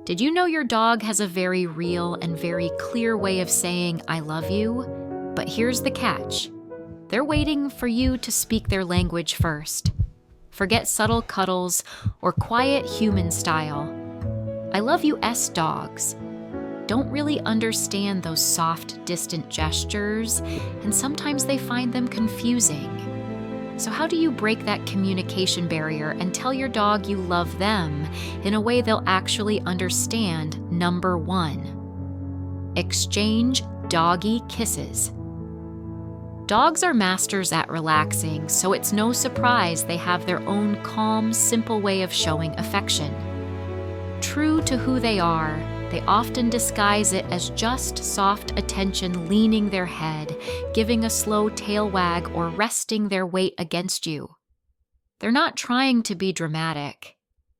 Did you know your dog has a very real and very clear way of saying, "I love you"? But here's the catch. They're waiting for you to speak their language first. Forget subtle cuddles or quiet human style. I love you-S dogs don't really understand those soft, distant gestures, and sometimes they find them confusing. So how do you break that communication barrier and tell your dog you love them in a way they'll actually understand? Number 1, exchange doggy kisses. Dogs are masters at relaxing, so it's no surprise they have their own calm, simple way of showing affection. True to who they are, they often disguise it as just soft attention, leaning their head, giving a slow tail wag, or resting their weight against you. They're not trying to be dramatic.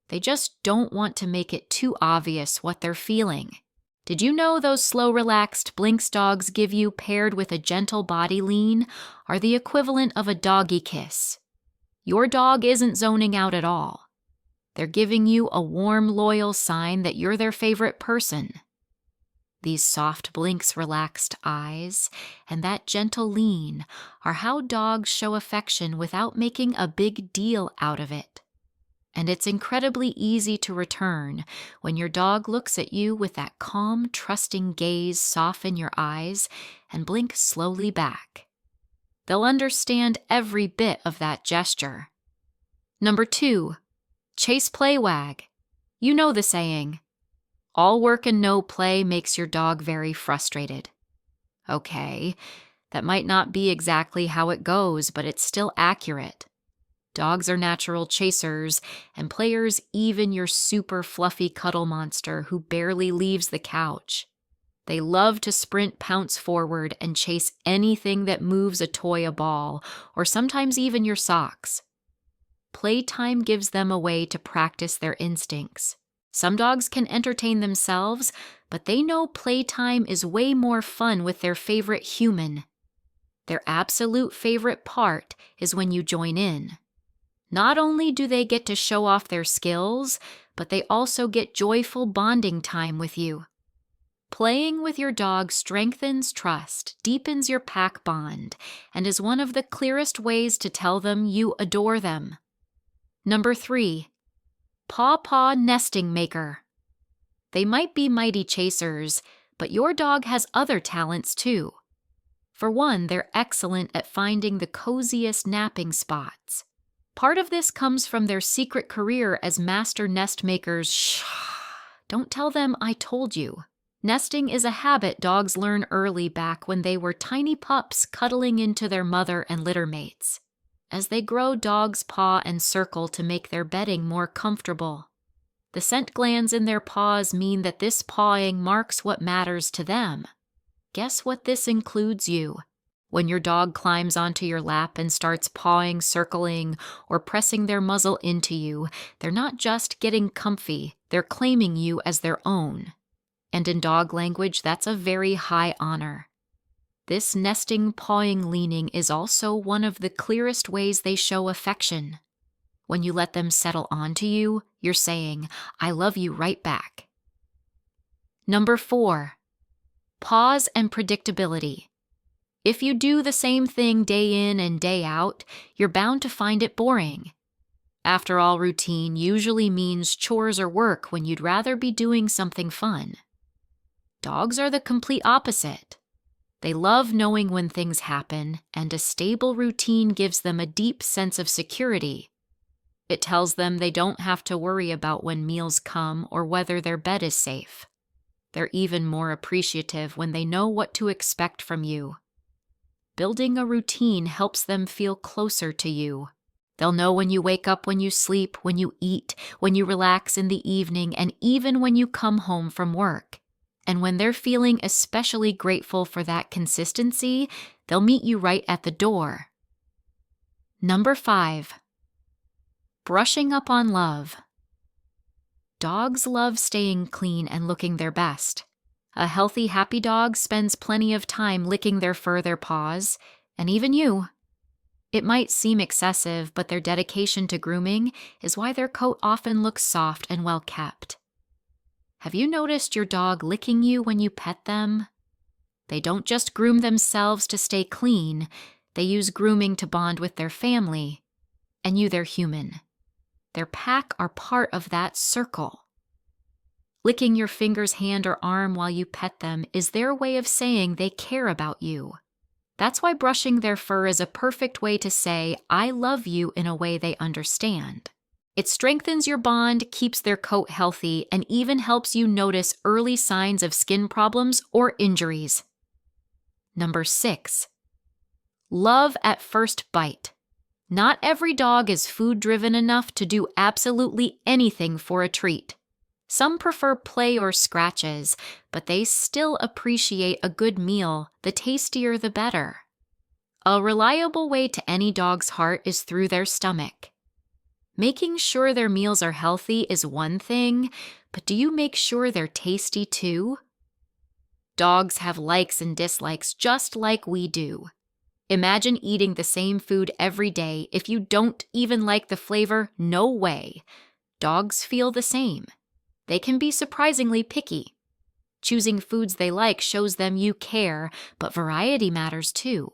They just don't want to make it too obvious what they're feeling. Did you know those slow, relaxed blinks dogs give you, paired with a gentle body lean, are the equivalent of a doggy kiss? Your dog isn't zoning out at all. They're giving you a warm, loyal sign that you're their favorite person. These soft blinks, relaxed eyes, and that gentle lean are how dogs show affection without making a big deal out of it. And it's incredibly easy to return when your dog looks at you with that calm, trusting gaze. Soften your eyes and blink slowly back. They'll understand every bit of that gesture. Number 2, chase play wag. You know the saying, all work and no play makes your dog very frustrated. Okay, that might not be exactly how it goes, but it's still accurate. Dogs are natural chasers and players, even your super fluffy cuddle monster who barely leaves the couch. They love to sprint, pounce forward, and chase anything that moves, a toy, a ball, or sometimes even your socks. Playtime gives them a way to practice their instincts. Some dogs can entertain themselves, but they know playtime is way more fun with their favorite human. Their absolute favorite part is when you join in. Not only do they get to show off their skills, but they also get joyful bonding time with you. Playing with your dog strengthens trust, deepens your pack bond, and is one of the clearest ways to tell them you adore them. Number 3, paw nesting maker. They might be mighty chasers, but your dog has other talents too. For one, they're excellent at finding the coziest napping spots. Part of this comes from their secret career as master nest makers. Shh, don't tell them I told you. Nesting is a habit dogs learn early, back when they were tiny pups cuddling into their mother and litter mates. As they grow, dogs paw and circle to make their bedding more comfortable. The scent glands in their paws mean that this pawing marks what matters to them. Guess what this includes you? When your dog climbs onto your lap and starts pawing, circling, or pressing their muzzle into you, they're not just getting comfy, they're claiming you as their own. And in dog language, that's a very high honor. This nesting, pawing, leaning is also one of the clearest ways they show affection. When you let them settle onto you, you're saying, "I love you" right back. Number 4, pause and predictability. If you do the same thing day in and day out, you're bound to find it boring. After all, routine usually means chores or work when you'd rather be doing something fun. Dogs are the complete opposite. They love knowing when things happen, and a stable routine gives them a deep sense of security. It tells them they don't have to worry about when meals come or whether their bed is safe. They're even more appreciative when they know what to expect from you. Building a routine helps them feel closer to you. They'll know when you wake up, when you sleep, when you eat, when you relax in the evening, and even when you come home from work. And when they're feeling especially grateful for that consistency, they'll meet you right at the door. Number 5, brushing up on love. Dogs love staying clean and looking their best. A healthy, happy dog spends plenty of time licking their fur, their paws, and even you. It might seem excessive, but their dedication to grooming is why their coat often looks soft and well kept. Have you noticed your dog licking you when you pet them? They don't just groom themselves to stay clean, they use grooming to bond with their family, and you, their human. Their pack are part of that circle. Licking your finger's hand or arm while you pet them is their way of saying they care about you. That's why brushing their fur is a perfect way to say, I love you in a way they understand. It strengthens your bond, keeps their coat healthy, and even helps you notice early signs of skin problems or injuries. Number 6. Love at first bite. Not every dog is food-driven enough to do absolutely anything for a treat. Some prefer play or scratches, but they still appreciate a good meal, the tastier the better. A reliable way to any dog's heart is through their stomach. Making sure their meals are healthy is one thing, but do you make sure they're tasty too? Dogs have likes and dislikes just like we do. Imagine eating the same food every day. If you don't even like the flavor, no way. Dogs feel the same. They can be surprisingly picky. Choosing foods they like shows them you care, but variety matters too.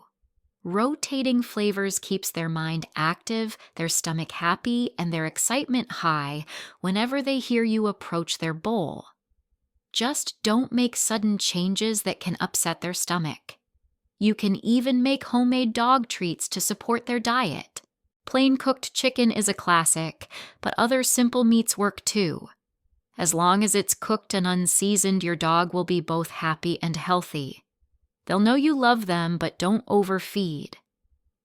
Rotating flavors keeps their mind active, their stomach happy, and their excitement high whenever they hear you approach their bowl. Just don't make sudden changes that can upset their stomach. You can even make homemade dog treats to support their diet. Plain cooked chicken is a classic, but other simple meats work too. As long as it's cooked and unseasoned, your dog will be both happy and healthy. They'll know you love them, but don't overfeed.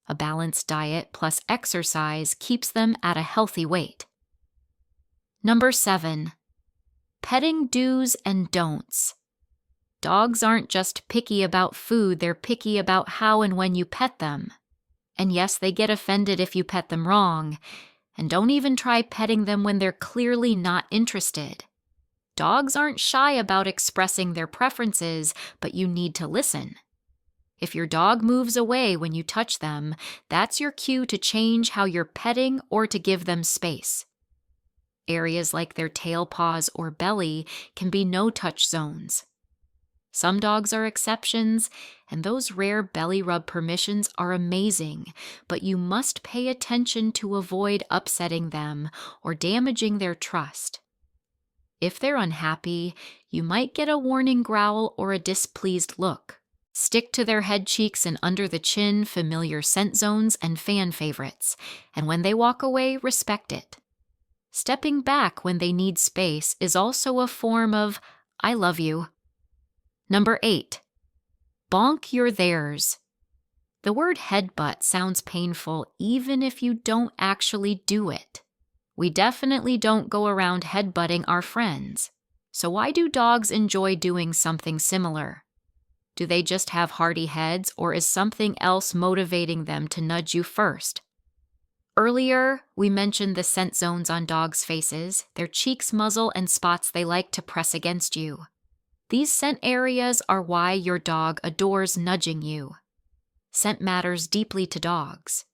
A balanced diet plus exercise keeps them at a healthy weight. Number 7. Petting do's and don'ts. Dogs aren't just picky about food, they're picky about how and when you pet them. And yes, they get offended if you pet them wrong. And don't even try petting them when they're clearly not interested. Dogs aren't shy about expressing their preferences, but you need to listen. If your dog moves away when you touch them, that's your cue to change how you're petting or to give them space. Areas like their tail paws or belly can be no-touch zones. Some dogs are exceptions, and those rare belly rub permissions are amazing, but you must pay attention to avoid upsetting them or damaging their trust. If they're unhappy, you might get a warning growl or a displeased look. Stick to their head cheeks and under the chin, familiar scent zones and fan favorites, and when they walk away, respect it. Stepping back when they need space is also a form of, I love you. Number 8. Bonk your theirs. The word headbutt sounds painful even if you don't actually do it. We definitely don't go around headbutting our friends. So why do dogs enjoy doing something similar? Do they just have hardy heads, or is something else motivating them to nudge you first? Earlier, we mentioned the scent zones on dogs' faces, their cheeks, muzzle, and spots they like to press against you. These scent areas are why your dog adores nudging you. Scent matters deeply to dogs.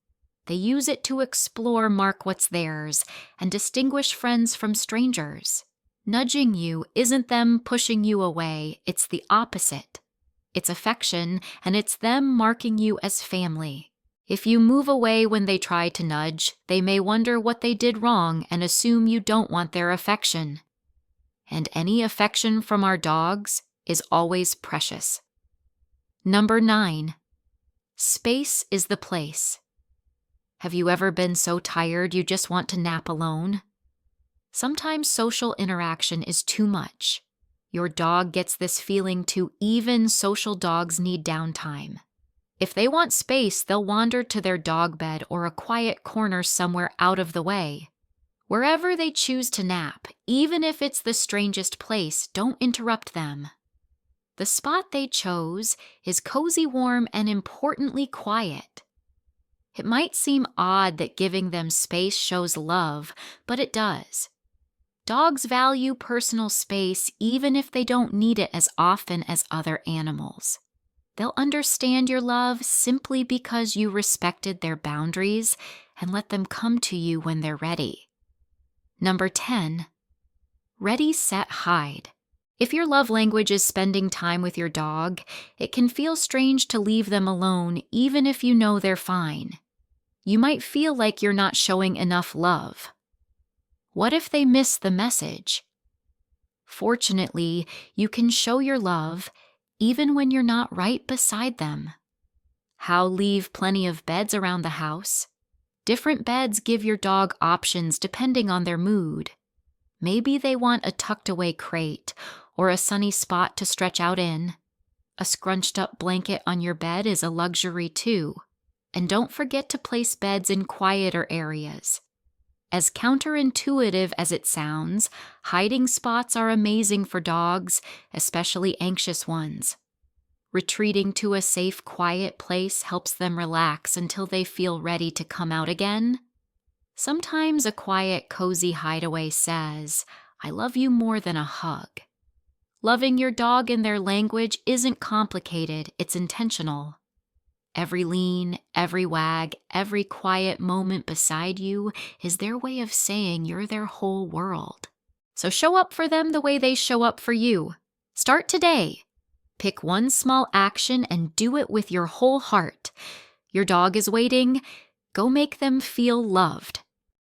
They use it to explore, mark what's theirs, and distinguish friends from strangers. Nudging you isn't them pushing you away, it's the opposite. It's affection, and it's them marking you as family. If you move away when they try to nudge, they may wonder what they did wrong and assume you don't want their affection. And any affection from our dogs is always precious. Number 9. Space is the place. Have you ever been so tired you just want to nap alone? Sometimes social interaction is too much. Your dog gets this feeling too. Even social dogs need downtime. If they want space, they'll wander to their dog bed or a quiet corner somewhere out of the way. Wherever they choose to nap, even if it's the strangest place, don't interrupt them. The spot they chose is cozy, warm, and importantly quiet. It might seem odd that giving them space shows love, but it does. Dogs value personal space even if they don't need it as often as other animals. They'll understand your love simply because you respected their boundaries and let them come to you when they're ready. Number 10. Ready, set, hide. If your love language is spending time with your dog, it can feel strange to leave them alone even if you know they're fine. You might feel like you're not showing enough love. What if they miss the message? Fortunately, you can show your love even when you're not right beside them. How leave plenty of beds around the house? Different beds give your dog options depending on their mood. Maybe they want a tucked-away crate or a sunny spot to stretch out in. A scrunched-up blanket on your bed is a luxury too. And don't forget to place beds in quieter areas. As counterintuitive as it sounds, hiding spots are amazing for dogs, especially anxious ones. Retreating to a safe, quiet place helps them relax until they feel ready to come out again. Sometimes a quiet, cozy hideaway says, "I love you more than a hug." Loving your dog in their language isn't complicated, it's intentional. Every lean, every wag, every quiet moment beside you is their way of saying you're their whole world. So show up for them the way they show up for you. Start today. Pick one small action and do it with your whole heart. Your dog is waiting. Go make them feel loved.